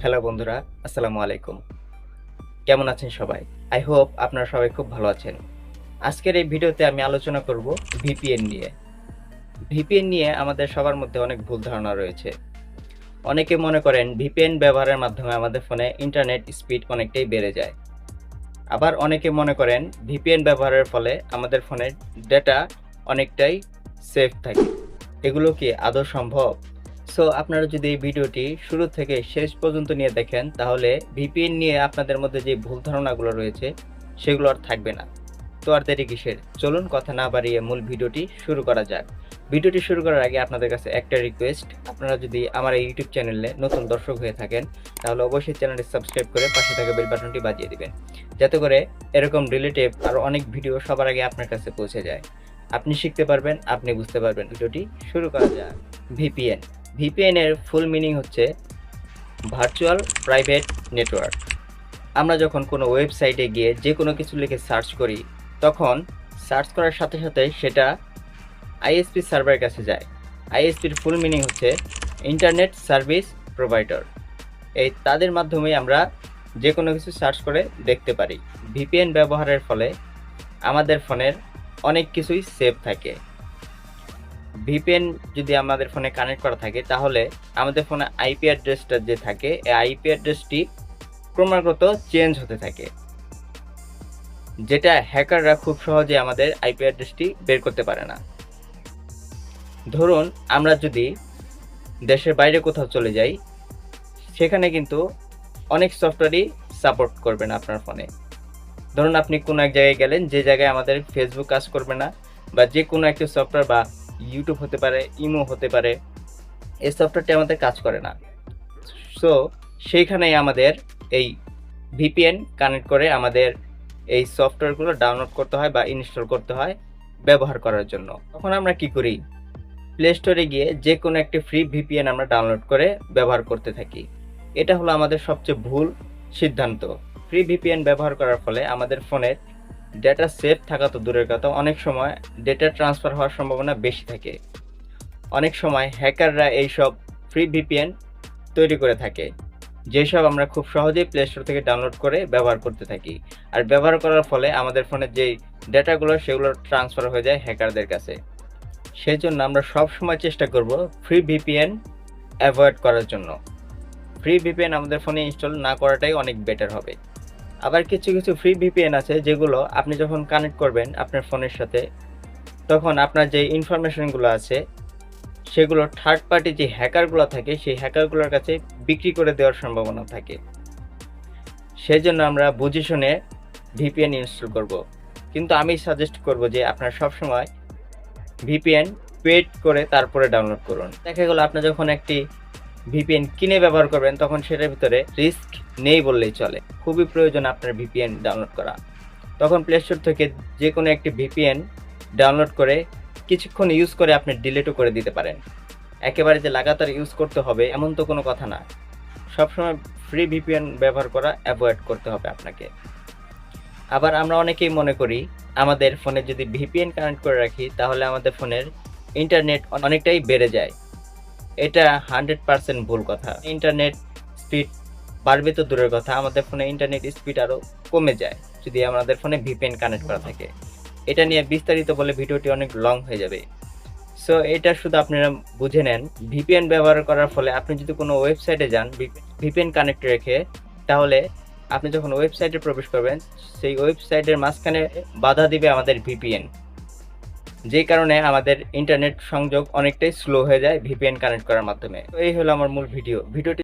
Hello বন্ধুরা, আসসালামু আলাইকুম। কেমন আছেন সবাই? আই হোপ আপনারা সবাই খুব ভালো আছেন। আজকের এই ভিডিওতে আমি আলোচনা করব ভিপিএন নিয়ে। ভিপিএন নিয়ে আমাদের সবার মধ্যে অনেক ভুল ধারণা রয়েছে। অনেকে মনে করেন ভিপিএন ব্যবহারের মাধ্যমে আমাদের ফোনে ইন্টারনেট স্পিড অনেকটাই বেড়ে যায়। আবার অনেকে মনে করেন ভিপিএন ব্যবহারের ফলে আমাদের ফোনের ডেটা অনেকটাই সেফ থাকে। এগুলো কি আদৌ সম্ভব? সো আপনারা যদি এই ভিডিওটি শুরু থেকে শেষ পর্যন্ত নিয়ে দেখেন তাহলে ভিপিএন নিয়ে আপনাদের মধ্যে যে ভুল ধারণাগুলো রয়েছে সেগুলো আর থাকবে না। তো আর দেরি কিসের? চলুন কথা না বাড়িয়ে মূল ভিডিওটি শুরু করা যাক। ভিডিওটি শুরু করার আগে আপনাদের কাছে একটা রিকোয়েস্ট, আপনারা যদি আমার এই ইউটিউব চ্যানেলে নতুন দর্শক হয়ে থাকেন তাহলে অবশ্যই চ্যানেলটি সাবস্ক্রাইব করে পাশে থাকা বেল বাটনটি বাজিয়ে দিবেন, যাতে করে এরকম রিলেটিভ আরও অনেক ভিডিও সবার আগে আপনার কাছে পৌঁছে যায়। আপনি শিখতে পারবেন, আপনি বুঝতে পারবেন। ভিডিওটি শুরু করা যাক। ভিপিএন ভিপিএন এর ফুল মিনিং হচ্ছে ভার্চুয়াল প্রাইভেট নেটওয়ার্ক। আমরা যখন কোনো ওয়েবসাইটে গিয়ে যে কোনো কিছু লিখে সার্চ করি, তখন সার্চ করার সাথে সাথে সেটা আইএসপি সার্ভারের কাছে যায়। আইএসপির ফুল মিনিং হচ্ছে ইন্টারনেট সার্ভিস প্রোভাইডার। এই তাদের মাধ্যমে আমরা যে কোনো কিছু সার্চ করে দেখতে পারি। ভিপিএন ব্যবহারের ফলে আমাদের ফোনের অনেক কিছুই সেভ থাকে। ভিপিএন যদি আমাদের ফোনে কানেক্ট করা থাকে তাহলে আমাদের ফোনে আইপি অ্যাড্রেসটা যে থাকে, এই আইপি অ্যাড্রেসটি ক্রমাগত চেঞ্জ হতে থাকে, যেটা হ্যাকাররা খুব সহজে আমাদের আইপি অ্যাড্রেসটি বের করতে পারে না। ধরুন আমরা যদি দেশের বাইরে কোথাও চলে যাই, সেখানে কিন্তু অনেক সফটওয়্যারই সাপোর্ট করবে না আপনার ফোনে। ধরুন আপনি কোনো এক জায়গায় গেলেন, যে জায়গায় আমাদের ফেসবুক কাজ করবে না, বা যে কোনো একটা সফটওয়্যার বা ইউটিউব হতে পারে, ইমো হতে পারে, এই সফটওয়্যারটি আমাদের কাজ করে না। সো সেইখানেই আমাদের এই ভিপিএন কানেক্ট করে আমাদের এই সফটওয়্যারগুলো ডাউনলোড করতে হয় বা ইনস্টল করতে হয় ব্যবহার করার জন্য। তখন আমরা কি করি? প্লে স্টোরে গিয়ে যে কোনো একটি ফ্রি ভিপিএন আমরা ডাউনলোড করে ব্যবহার করতে থাকি। এটা হলো আমাদের সবচেয়ে ভুল সিদ্ধান্ত। ফ্রি ভিপিএন ব্যবহার করার ফলে আমাদের ফোনের ডেটা সেভ থাকা তো দূরের কথা, অনেক সময় ডেটা ট্রান্সফার হওয়ার সম্ভাবনা বেশি থাকে। অনেক সময় হ্যাকাররা এইসব ফ্রি ভিপিএন তৈরি করে থাকে, যেসব আমরা খুব সহজেই প্লে স্টোর থেকে ডাউনলোড করে ব্যবহার করতে থাকি। আর ব্যবহার করার ফলে আমাদের ফোনের যেই ডেটাগুলো সেগুলো ট্রান্সফার হয়ে যায় হ্যাকারদের কাছে। সেই জন্য আমরা সব সময় চেষ্টা করব ফ্রি ভিপিএন অ্যাভয়েড করার জন্য। ফ্রি ভিপিএন আমাদের ফোনে ইনস্টল না করাটাই অনেক বেটার হবে। আবার কিছু কিছু ফ্রি ভিপিএন আছে যেগুলো আপনি যখন কানেক্ট করবেন আপনার ফোনের সাথে, তখন আপনার যে ইনফরমেশনগুলো আছে সেগুলো থার্ড পার্টি যে হ্যাকারগুলো থাকে সেই হ্যাকারগুলোর কাছে বিক্রি করে দেওয়ার সম্ভাবনা থাকে। সেই জন্য আমরা বুঝে শুনে ভিপিএন ইনস্টল করব। কিন্তু আমি সাজেস্ট করব যে আপনারা সবসময় ভিপিএন পেড করে তারপরে ডাউনলোড করুন। দেখা গেল আপনি যখন একটি ভিপিএন কিনে ব্যবহার করবেন তখন সেটার ভিতরে রিস্ক নেই বললেই চলে। খুবই প্রয়োজন আপনার ভিপিএন ডাউনলোড করা। তখন প্লে স্টোর থেকে যে কোনো একটি ভিপিএন ডাউনলোড করে কিছুক্ষণ ইউজ করে আপনি ডিলিটও করে দিতে পারেন। একেবারে যে লাগাতার ইউজ করতে হবে এমন তো কোনো কথা না। সবসময় ফ্রি ভিপিএন ব্যবহার করা অ্যাভয়েড করতে হবে আপনাকে। আবার আমরা অনেকেই মনে করি আমাদের ফোনে যদি ভিপিএন কানেক্ট করে রাখি তাহলে আমাদের ফোনের ইন্টারনেট অনেকটাই বেড়ে যায়। এটা 100% ভুল কথা। ইন্টারনেট স্পিড বাড়বে তো দূরের কথা, আমাদের ফোনে ইন্টারনেট স্পিড আরও কমে যায় যদি আমাদের ফোনে ভিপিএন কানেক্ট করা থাকে। এটা নিয়ে বিস্তারিত বলে ভিডিওটি অনেক লং হয়ে যাবে। সো এটা শুধু আপনারা বুঝে নেন, ভিপিএন ব্যবহার করার ফলে আপনি যদি কোনো ওয়েবসাইটে যান ভিপিএন কানেক্ট রেখে, তাহলে আপনি যখন ওয়েবসাইটে প্রবেশ করবেন সেই ওয়েবসাইটের মাঝখানে বাধা দিবে আমাদের ভিপিএন, যেই কারণে আমাদের ইন্টারনেট সংযোগ অনেকটাই স্লো হয়ে যায় ভিপিএন কানেক্ট করার মাধ্যমে। তো এই হলো আমার মূল ভিডিওটি